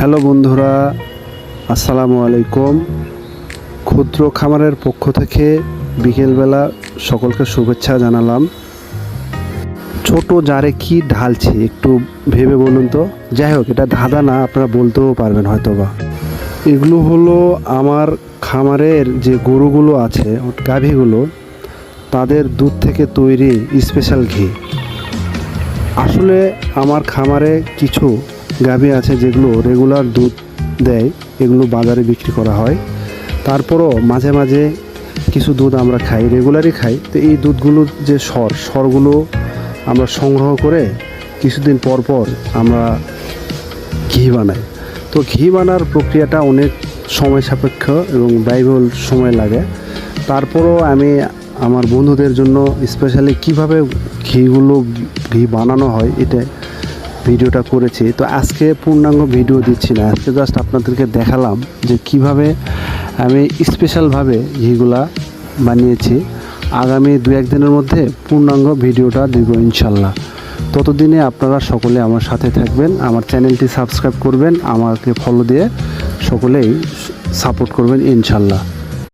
Hello বন্ধুরা, আসসালামু আলাইকুম। ক্ষুদ্র খামারের পক্ষ থেকে বিকেলবেলা সকলকে শুভেচ্ছা জানালাম। ছোট জারে কি ঢালছি একটু ভেবে বলুন তো। যাই হোক, এটা ধাঁধা না, আপনারা বলতেও পারবেন হয়তোবা। এগুলো হলো আমার খামারের যে গরুগুলো আছে, গাভীগুলো, তাদের দুধ থেকে তৈরি স্পেশাল ঘি। আসলে আমার খামারে কিছু গাভী আছে যেগুলো রেগুলার দুধ দেয়, এগুলো বাজারে বিক্রি করা হয়। তারপরও মাঝে মাঝে কিছু দুধ আমরা খাই, রেগুলারই খাই। তো এই দুধগুলোর যে স্বরগুলো আমরা সংগ্রহ করে কিছুদিন পর পর আমরা ঘি বানাই। তো ঘি বানার প্রক্রিয়াটা অনেক সময় সাপেক্ষ এবং ব্যয়বহুল সময় লাগে। তারপরও আমি আমার বন্ধুদের জন্য স্পেশালি কিভাবে ঘি বানানো হয় এটা ভিডিওটা করেছি। তো আজকে পূর্ণাঙ্গ ভিডিও দিচ্ছি না, আজকে জাস্ট আপনাদেরকে দেখালাম যে কিভাবে আমি স্পেশালভাবে ঘিগুলা বানিয়েছি। আগামী 2-1 দিনের মধ্যে পূর্ণাঙ্গ ভিডিওটা দিব ইনশাল্লাহ। ততদিনে আপনারা সকলে আমার সাথে থাকবেন, আমার চ্যানেলটি সাবস্ক্রাইব করবেন, আমাকে ফলো দিয়ে সকলেই সাপোর্ট করবেন ইনশাল্লাহ।